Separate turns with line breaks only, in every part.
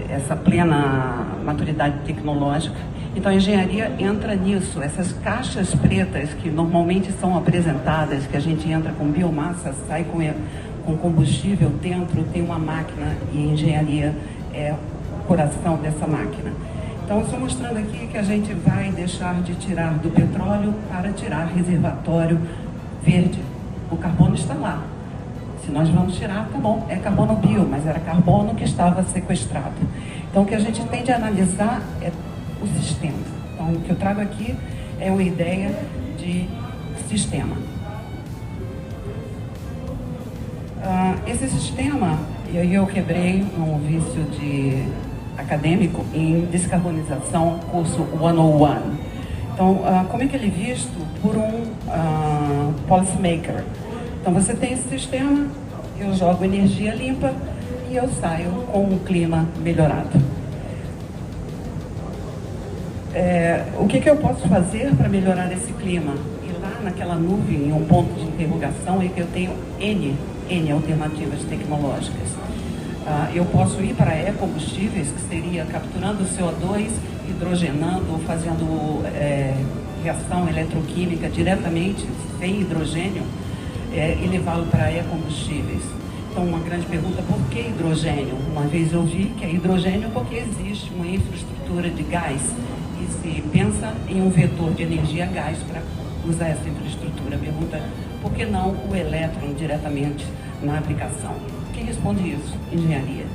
essa plena maturidade tecnológica. Então a engenharia entra nisso, essas caixas pretas que normalmente são apresentadas, que a gente entra com biomassa, sai com combustível dentro, tem uma máquina e engenharia é o coração dessa máquina. Então, estou mostrando aqui que a gente vai deixar de tirar do petróleo para tirar reservatório verde. O carbono está lá. Se nós vamos tirar, tá bom, é carbono bio, mas era carbono que estava sequestrado. Então, o que a gente tem de analisar é o sistema. Então, o que eu trago aqui é uma ideia de sistema. Esse sistema, e aí eu quebrei um vício acadêmico em descarbonização, curso 101. Então, como é que ele é visto por um policymaker? Então, você tem esse sistema, eu jogo energia limpa e eu saio com um clima melhorado. O que eu posso fazer para melhorar esse clima? E lá naquela nuvem, em um ponto de interrogação, é que eu tenho N alternativas tecnológicas. Eu posso ir para ecocombustíveis, que seria capturando o CO2, hidrogenando, fazendo reação eletroquímica diretamente, sem hidrogênio, e levá-lo para ecocombustíveis. Então, uma grande pergunta, por que hidrogênio? Uma vez eu vi que é hidrogênio porque existe uma infraestrutura de gás e se pensa em um vetor de energia gás para usar essa infraestrutura. Pergunta, por que não o elétron diretamente na aplicação? Quem responde isso? Engenharia.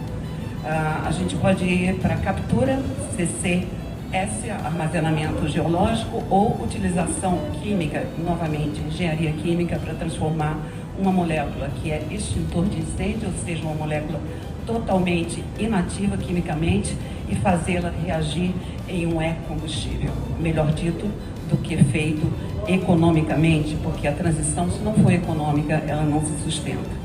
A gente pode ir para captura, CCS, armazenamento geológico, ou utilização química, novamente, engenharia química, para transformar uma molécula que é extintor de incêndio, ou seja, uma molécula totalmente inativa quimicamente, e fazê-la reagir em um ecocombustível. Melhor dito, do que feito economicamente, porque a transição, se não for econômica, ela não se sustenta.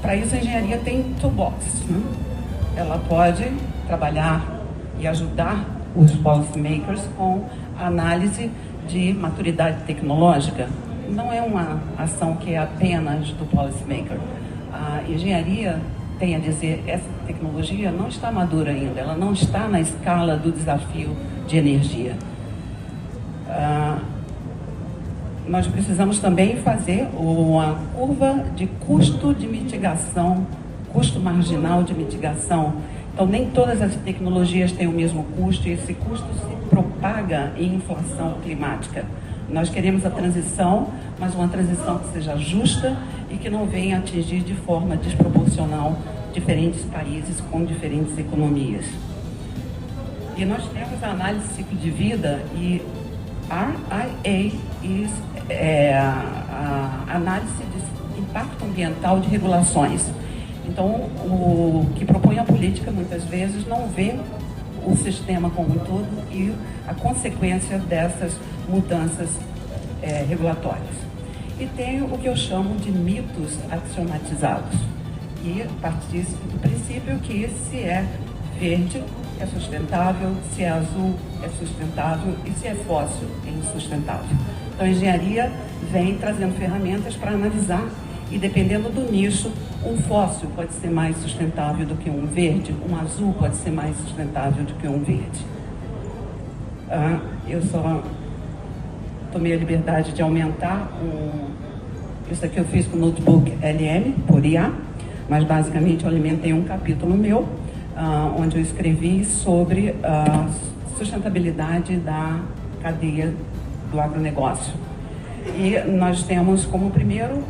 Para isso, a engenharia tem toolbox. Ela pode trabalhar e ajudar os policymakers com a análise de maturidade tecnológica. Não é uma ação que é apenas do policymaker. A engenharia tem a dizer, essa tecnologia não está madura ainda, ela não está na escala do desafio de energia. Nós precisamos também fazer uma curva de custo de mitigação, custo marginal de mitigação. Então, nem todas as tecnologias têm o mesmo custo, e esse custo se propaga em inflação climática. Nós queremos a transição, mas uma transição que seja justa e que não venha atingir de forma desproporcional diferentes países com diferentes economias. E nós temos a análise de ciclo de vida, e RIA a análise de impacto ambiental de regulações. Então, o que propõe a política muitas vezes não vê o sistema como um todo e a consequência dessas mudanças regulatórias. E tem o que eu chamo de mitos axiomatizados, e participa do princípio que se é verde é sustentável, se é azul é sustentável e se é fóssil é insustentável. Então a engenharia vem trazendo ferramentas para analisar, e dependendo do nicho, um fóssil pode ser mais sustentável do que um verde, um azul pode ser mais sustentável do que um verde. Eu só tomei a liberdade de aumentar isso aqui eu fiz com o notebook LM, por IA, mas basicamente eu alimentei um capítulo meu, onde eu escrevi sobre a sustentabilidade da cadeia do agronegócio. E nós temos como primeiro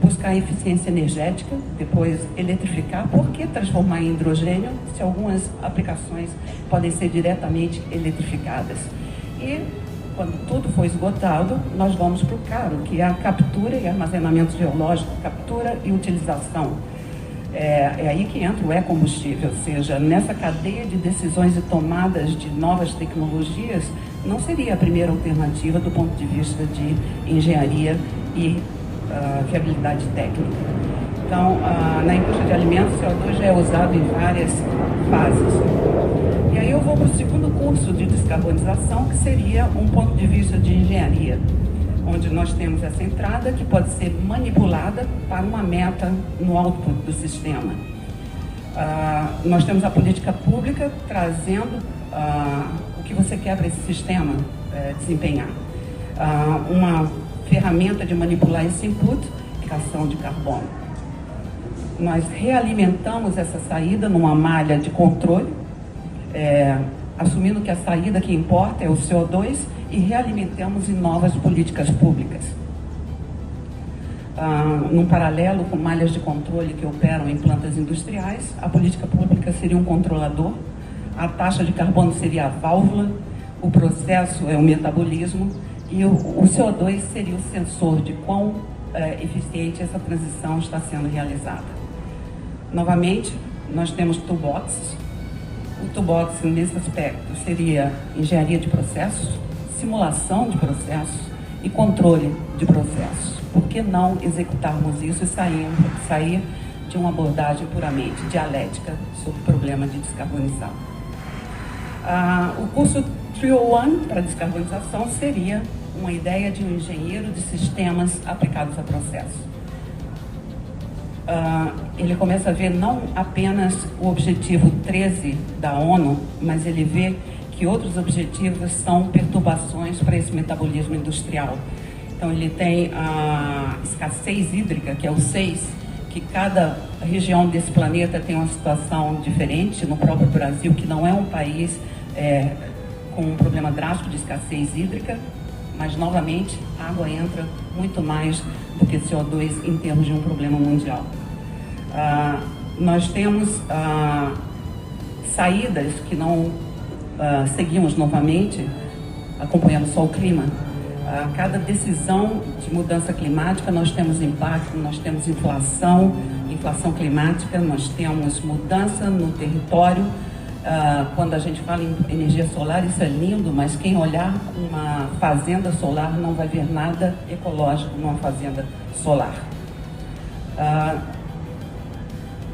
buscar eficiência energética, depois eletrificar. Por que transformar em hidrogênio se algumas aplicações podem ser diretamente eletrificadas? E quando tudo for esgotado, nós vamos para o caro, que é a captura e armazenamento geológico, captura e utilização. É aí que entra o ecocombustível, ou seja, nessa cadeia de decisões e tomadas de novas tecnologias, não seria a primeira alternativa do ponto de vista de engenharia e viabilidade técnica. Então, na indústria de alimentos, o CO2 já é usado em várias fases. E aí eu vou para o segundo curso de descarbonização, que seria um ponto de vista de engenharia, onde nós temos essa entrada que pode ser manipulada para uma meta no output do sistema. Nós temos a política pública trazendo o que você quer para esse sistema desempenhar. Uma ferramenta de manipular esse input, captação de carbono. Nós realimentamos essa saída numa malha de controle, assumindo que a saída que importa é o CO2 e realimentamos em novas políticas públicas. Num paralelo com malhas de controle que operam em plantas industriais, a política pública seria um controlador, a taxa de carbono seria a válvula, o processo é o metabolismo e o CO2 seria o sensor de quão eficiente essa transição está sendo realizada. Novamente, nós temos toolboxes. O toolbox nesse aspecto seria engenharia de processos, simulação de processos e controle de processos. Por que não executarmos isso e sair de uma abordagem puramente dialética sobre o problema de descarbonização? O curso 301 para descarbonização seria uma ideia de um engenheiro de sistemas aplicados a processos. Ele começa a ver não apenas o objetivo 13 da ONU, mas ele vê que outros objetivos são perturbações para esse metabolismo industrial. Então ele tem a escassez hídrica, que é o 6, que cada região desse planeta tem uma situação diferente. No próprio Brasil, que não é um país com um problema drástico de escassez hídrica, mas novamente a água entra muito mais do que CO2 em termos de um problema mundial. Nós temos saídas que não seguimos novamente, acompanhando só o clima. Cada decisão de mudança climática, nós temos impacto, nós temos inflação climática, nós temos mudança no território. Quando a gente fala em energia solar, isso é lindo, mas quem olhar uma fazenda solar não vai ver nada ecológico numa fazenda solar.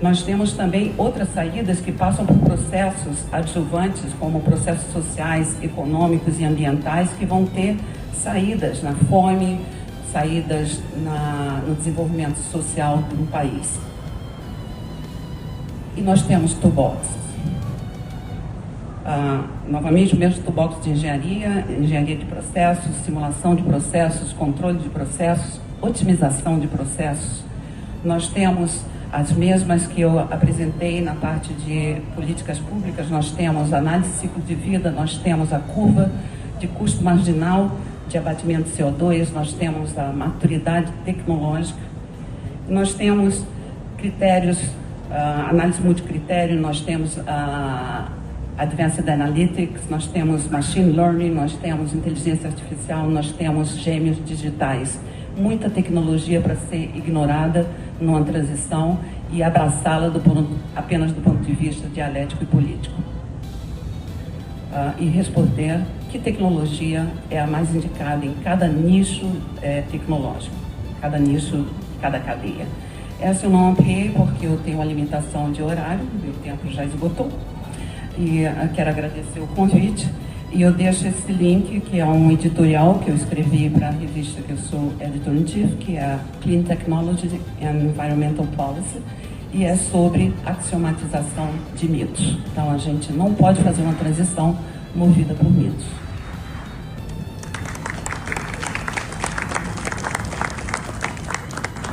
Nós temos também outras saídas que passam por processos adjuvantes, como processos sociais, econômicos e ambientais, que vão ter saídas na fome, saídas no desenvolvimento social do país. E nós temos toolboxes. Novamente, o mesmo toolbox de engenharia de processos, simulação de processos, controle de processos, otimização de processos. Nós temos as mesmas que eu apresentei na parte de políticas públicas. Nós temos análise de ciclo de vida, nós temos a curva de custo marginal de abatimento de CO2, nós temos a maturidade tecnológica, nós temos critérios, análise multicritério, nós temos Advanced Analytics, nós temos Machine Learning, nós temos inteligência artificial, nós temos gêmeos digitais. Muita tecnologia para ser ignorada numa transição e abraçá-la apenas do ponto de vista dialético e político. E responder que tecnologia é a mais indicada em cada nicho tecnológico, cada nicho, cada cadeia. Essa eu não ampliei porque eu tenho uma limitação de horário, meu tempo já esgotou. E quero agradecer o convite. E eu deixo esse link, que é um editorial que eu escrevi para a revista que eu sou editor-in-chief, que é a Clean Technology and Environmental Policy, e é sobre axiomatização de mitos. Então, a gente não pode fazer uma transição movida por mitos.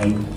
Aí.